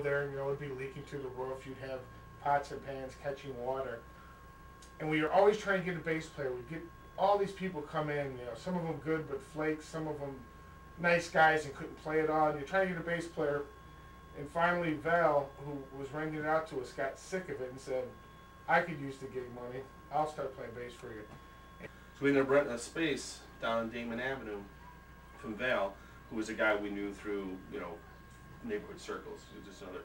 There, you know, it would be leaking through the roof. You'd have pots and pans catching water. And we were always trying to get a bass player. We'd get all these people come in, you know, some of them good but flakes, some of them nice guys and couldn't play it all. And you're trying to get a bass player. And finally Val, who was renting it out to us, got sick of it and said, I could use the gig money. I'll start playing bass for you. So we ended up renting a space down on Damon Avenue from Val, who was a guy we knew through, you know, neighborhood circles. Just another.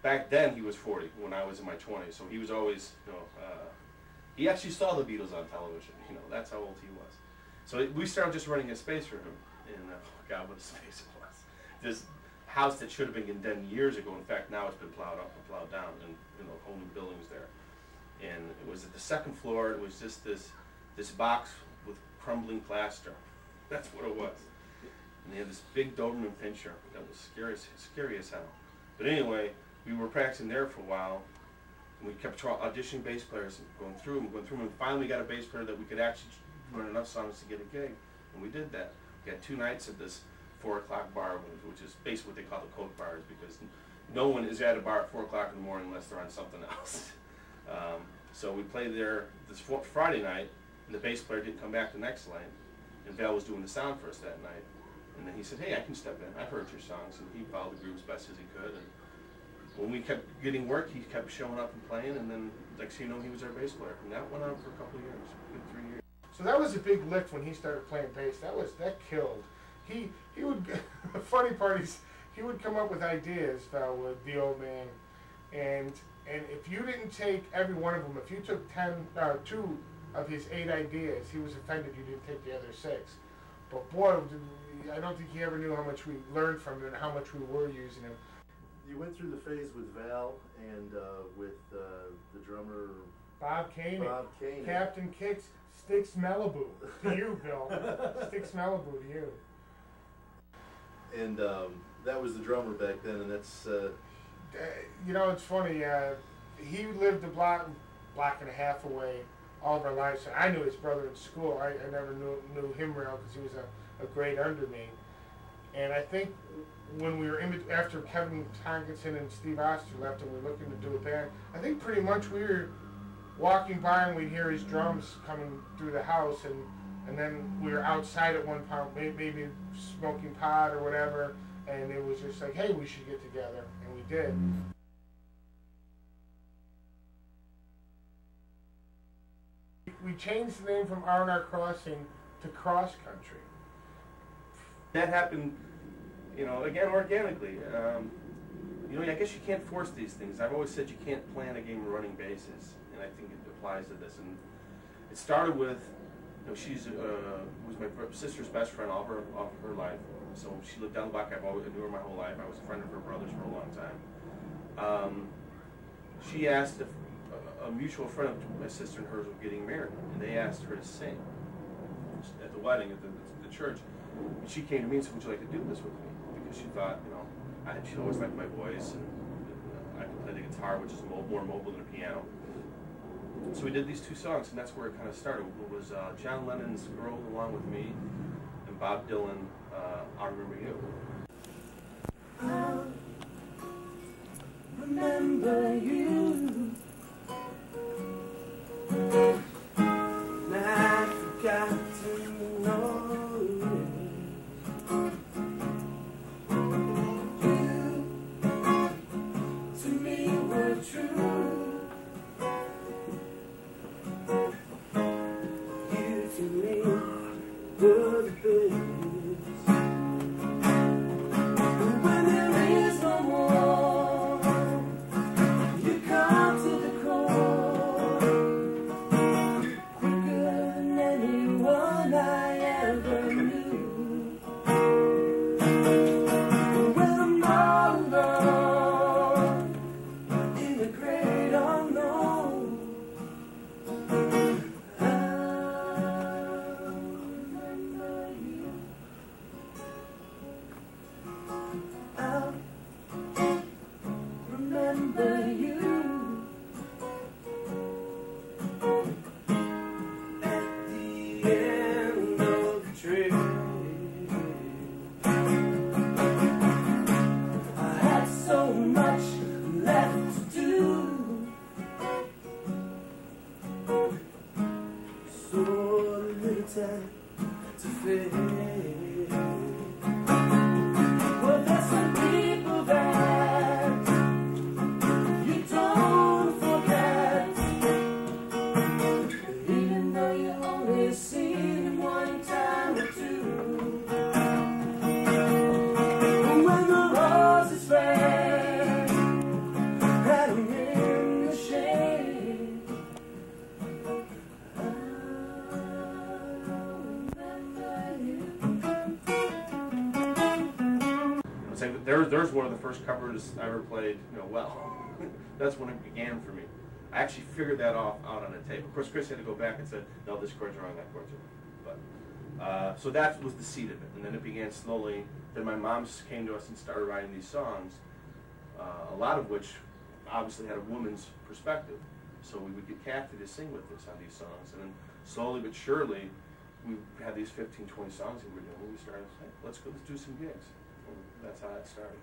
Back then he was 40 when I was in my 20s, so he was always, you know, he actually saw the Beatles on television. You know, that's how old he was. So we started just renting a space for him, and oh God, what a space it was! This house that should have been condemned years ago. In fact, now it's been plowed up and plowed down, and you know, whole new buildings there. And it was at the second floor. It was just this box with crumbling plaster. That's what it was. And they had this big Doberman Pinscher that was scary as hell. But anyway, we were practicing there for a while, and we kept auditioning bass players and going through them, and finally got a bass player that we could actually run enough songs to get a gig, and we did that. We had 2 nights at this 4 o'clock bar, which is basically what they call the Coke bars, because no one is at a bar at 4 o'clock in the morning unless they're on something else. So we played there this Friday night, and the bass player didn't come back the next night, and Val was doing the sound for us that night. And then he said, hey, I can step in. I've heard your songs. And he followed the group as best as he could. And when we kept getting work, he kept showing up and playing. And then, next thing you know, he was our bass player. And that went on for a couple of years, good 3 years. So that was a big lift when he started playing bass. That killed. He would, the funny part is, he would come up with ideas, Val would, the old man. And if you didn't take every one of them, if you took 2 of his 8 ideas, he was offended you didn't take the other 6. But boy, I don't think he ever knew how much we learned from it and how much we were using him. You went through the phase with Val and with the drummer Bob Koenig. Captain Kicks, Sticks Malibu to you, Bill. Sticks Malibu to you. And that was the drummer back then, and that's... you know, it's funny. He lived a block and a half away all of our lives. I knew his brother in school. I never knew him real because he was a grade under me. And I think when we were after Kevin Tonkinson and Steve Oster left and we were looking to do a band, I think pretty much we were walking by and we'd hear his drums coming through the house, and then we were outside at one point, maybe smoking pot or whatever, and it was just like, hey, we should get together, and we did. We changed the name from R&R Crossing to Cross Country. That happened, you know, again, organically. You know, I guess you can't force these things. I've always said you can't plan a game of running bases, and I think it applies to this. And it started with, you know, she's was my sister's best friend all of her life. So she lived down the block. I knew her my whole life. I was a friend of her brother's for a long time. She asked if a mutual friend of my sister and hers were getting married, and they asked her to sing at the wedding at the church. And she came to me and said, would you like to do this with me? Because she thought, you know, she'd always liked my voice, and I could play the guitar, which is more mobile than a piano. So we did these 2 songs, and that's where it kind of started. It was John Lennon's Girl Along With Me, and Bob Dylan, I Remember You. I'll remember you. I forgot to know you. You to me were true. You to me were the best. When there is no more, you hers one of the first covers I ever played, well. That's when it began for me. I actually figured that out on a tape. Of course, Chris had to go back and said, no, this chord's wrong, that chord's wrong. But, so that was the seed of it. And then it began slowly. Then my mom came to us and started writing these songs, a lot of which obviously had a woman's perspective. So we would get Kathy to sing with us on these songs. And then slowly but surely, we had these 15, 20 songs that we were doing. We started saying, let's do some gigs. And that's how that started.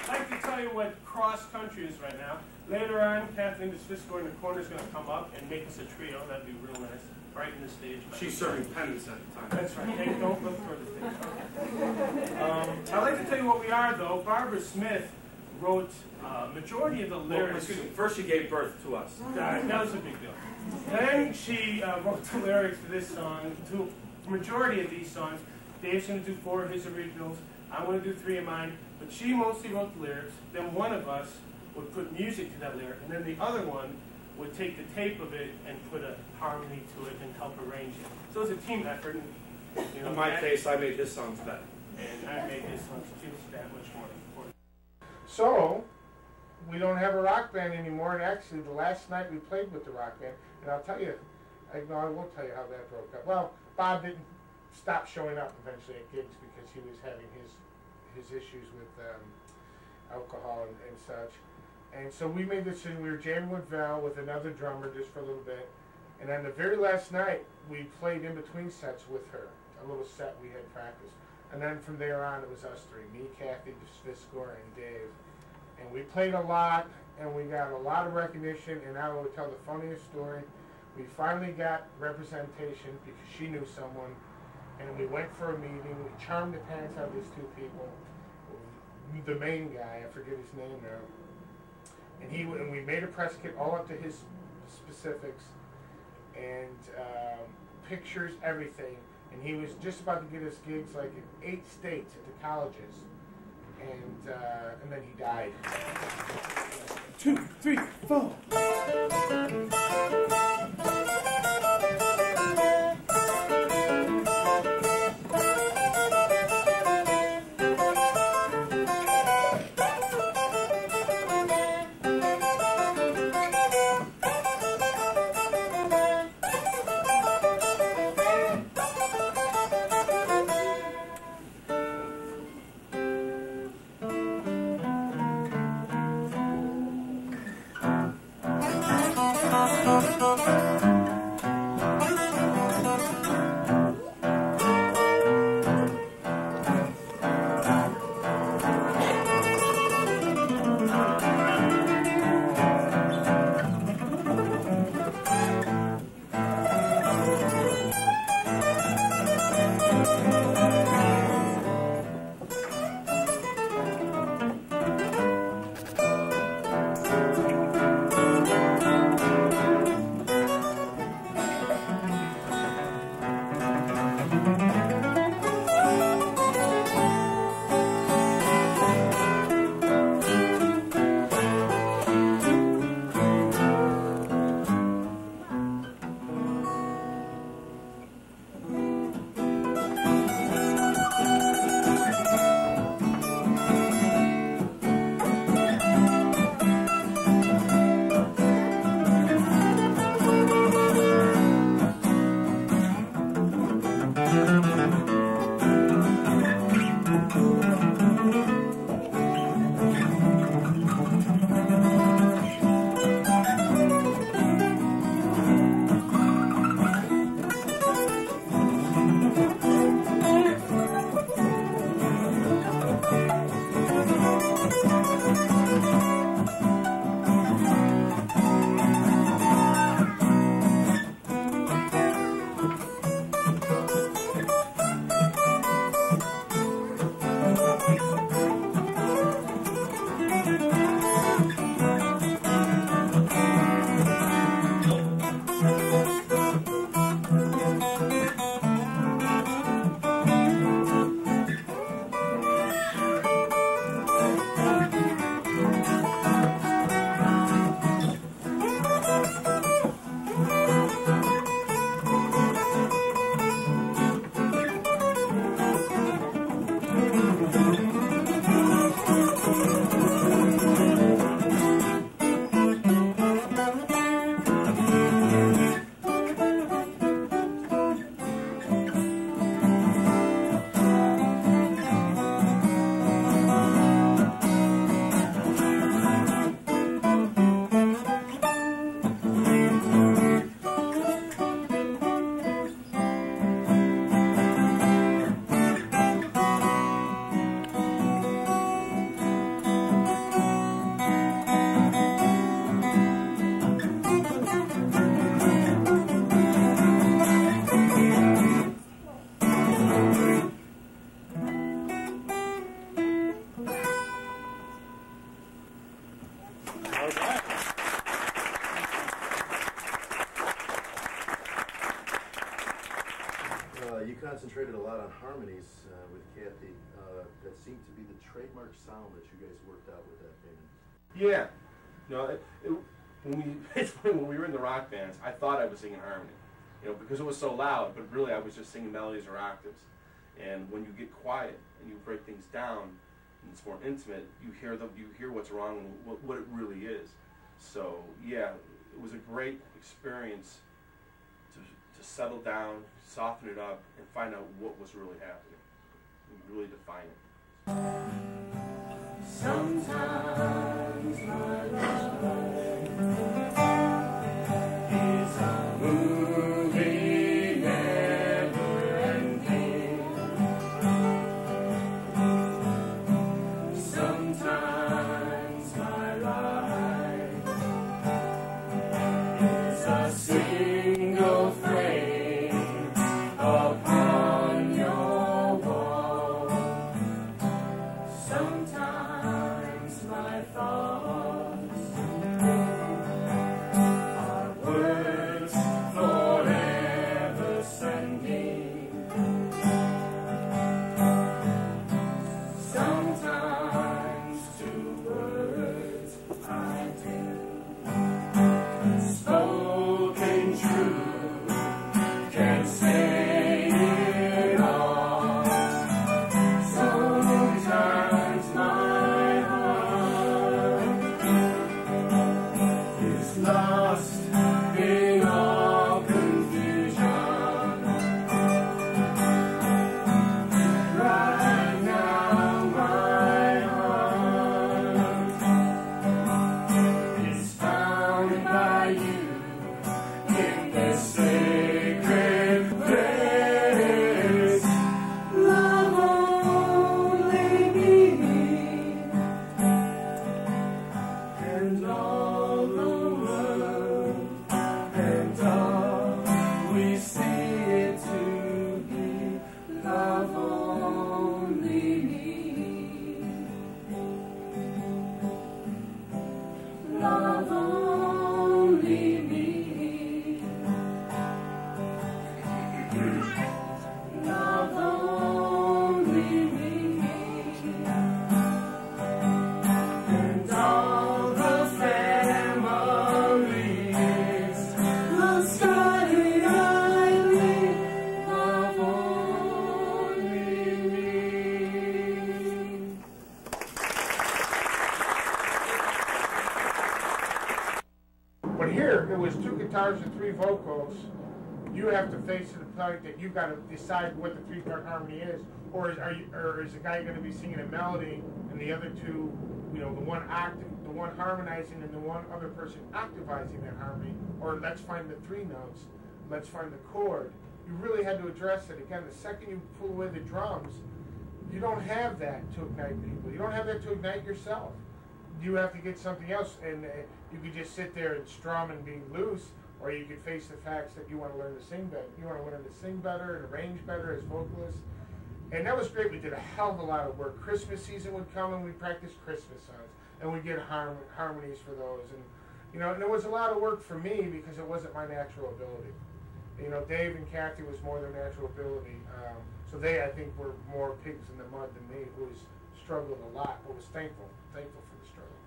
I'd like to tell you what cross country is right now. Later on, Kathleen DeSvisco in the corner is going to come up and make us a trio. That'd be real nice. Right in the stage. She's serving penance at the time. That's right. Hey, don't look for the stage. Okay. I'd like to tell you what we are, though. Barbara Smith wrote majority of the lyrics. Excuse me. First, she gave birth to us. That was a big deal. Then she wrote the lyrics to this song. To majority of these songs, Dave's going to do 4 of his originals. I'm going to do 3 of mine. But she mostly wrote the lyrics. Then one of us would put music to that lyric, and then the other one would take the tape of it and put a harmony to it and help arrange it. So it's a team effort. And, In my case, I made his songs better. And I made his songs just that much more important. So, we don't have a rock band anymore, and actually the last night we played with the rock band, and I'll tell you, I won't tell you how that broke up. Well, Bob didn't stop showing up eventually at gigs because he was having his issues with alcohol and such. And so we made the decision, we were jamming with Val with another drummer just for a little bit. And then the very last night, we played in between sets with her, a little set we had practiced. And then from there on, it was us 3, me, Kathy, DeSvisco, and Dave. And we played a lot, and we got a lot of recognition, and I will tell the funniest story. We finally got representation because she knew someone, and we went for a meeting. We charmed the pants out of these 2 people. The main guy, I forget his name now. And we made a press kit all up to his specifics, and pictures, everything. And he was just about to get us gigs like in 8 states at the colleges, and then he died. 2, 3, 4. You concentrated a lot on harmonies with Kathy. That seemed to be the trademark sound that you guys worked out with that band. Yeah. No, it's funny, when we were in the rock bands, I thought I was singing harmony, because it was so loud, but really I was just singing melodies or octaves. And when you get quiet and you break things down and it's more intimate, you hear what's wrong and what it really is. So yeah, it was a great experience to settle down, soften it up, and find out what was really happening, and really define it. Sometimes my life is a movie never ending. Sometimes my life is a single frame upon your wall. Sometimes my thoughts are words forever sending. Sometimes two words I do, spoken true, can't say it all. Sometimes my heart is lost in all confusion. Right now my heart is found by you in this sacred place. Love only me and all the world, and all we see it to be. Love only me. Love only me. Love only me. And all the families, the scarlet eyelid, love only me. But here, it was 2 guitars and 3 vocals. You have to face the point that you've got to decide what the 3-part harmony is, or is the guy going to be singing a melody and the other two, the one octave, the one harmonizing, and the one other person octavizing that harmony, or let's find the 3 notes, let's find the chord. You really had to address it. Again, the second you pull away the drums, you don't have that to ignite people. You don't have that to ignite yourself. You have to get something else, and you could just sit there and strum and be loose, or you could face the facts that you want to learn to sing better. You want to learn to sing better and arrange better as vocalists. And that was great. We did a hell of a lot of work. Christmas season would come and we practiced Christmas songs, and we'd get harmonies for those. And it was a lot of work for me because it wasn't my natural ability. Dave and Kathy was more their natural ability. So they, I think, were more pigs in the mud than me, who was struggled a lot, but was thankful for the struggle.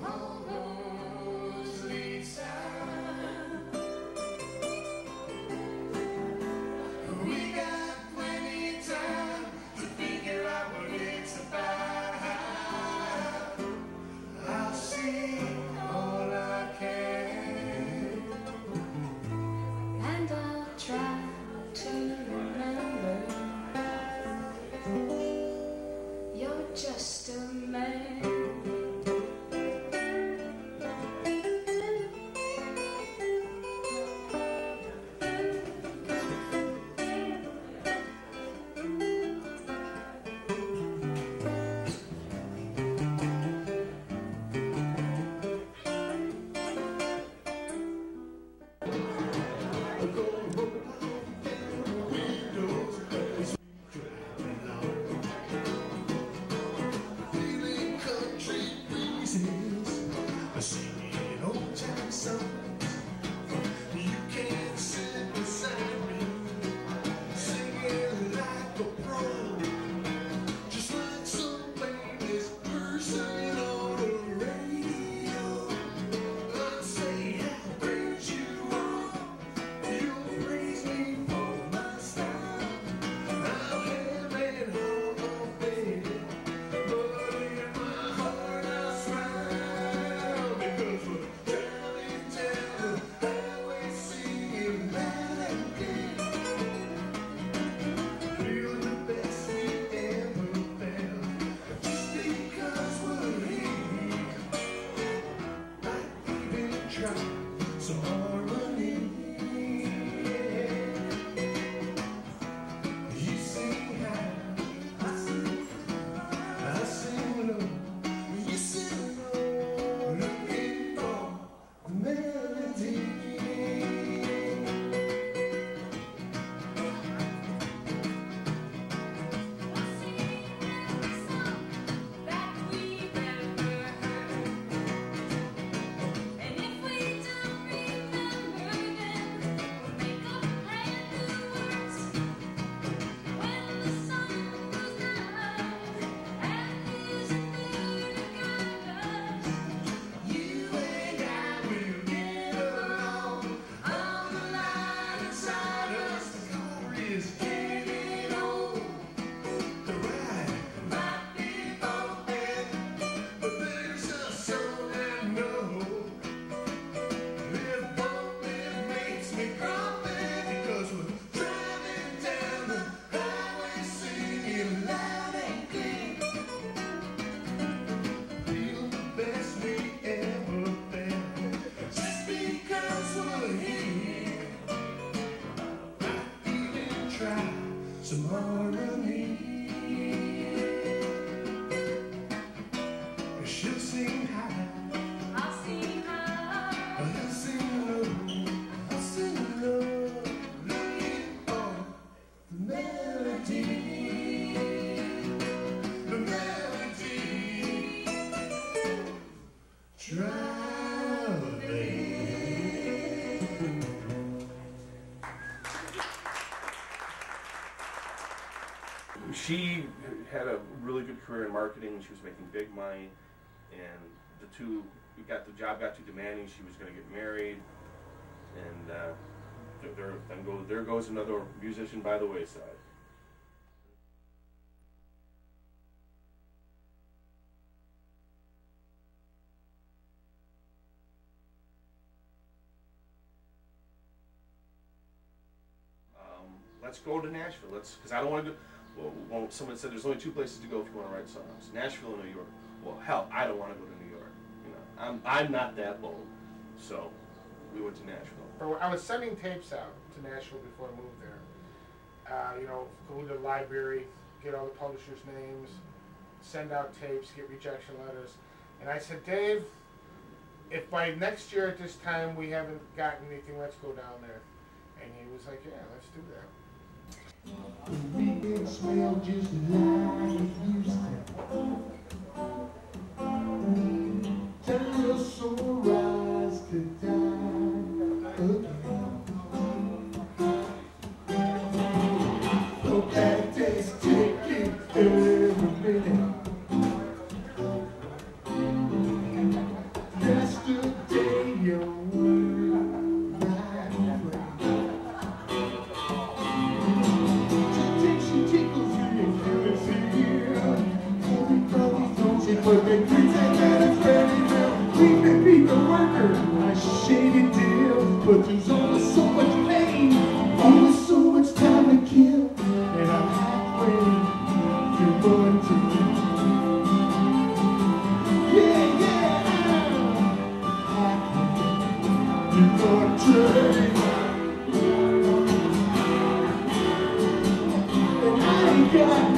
All those leaves some harmony. You sing high, I sing low. You sing low, looking for the melody. Some harmony. She'll sing high, I'll sing high, I'll sing low, I'll sing low, looking for the melody, the melody, traveling. She had a really good career in marketing. She was making big money, and the job got too demanding. She was going to get married, and there goes another musician by the wayside. Let's go to Nashville. Because I don't want to go. Well, someone said there's only two places to go if you want to write songs: Nashville and New York. Well, hell, I don't want to go to New York. You know, I'm not that bold. So we went to Nashville. I was sending tapes out to Nashville before I moved there. You know, go to the library, get all the publishers' names, send out tapes, get rejection letters. And I said, Dave, if by next year at this time we haven't gotten anything, let's go down there. And he was like, yeah, let's do that. It smells just like it used to. Dinosaurs could die again. Oh, that day's ticking every minute. Yesterday you were my but they pretend that it's ready now. We can be the worker, a shady deal. But there's always so much pain, always so much time to kill. And I'm halfway to going to yeah, halfway to going to and I ain't got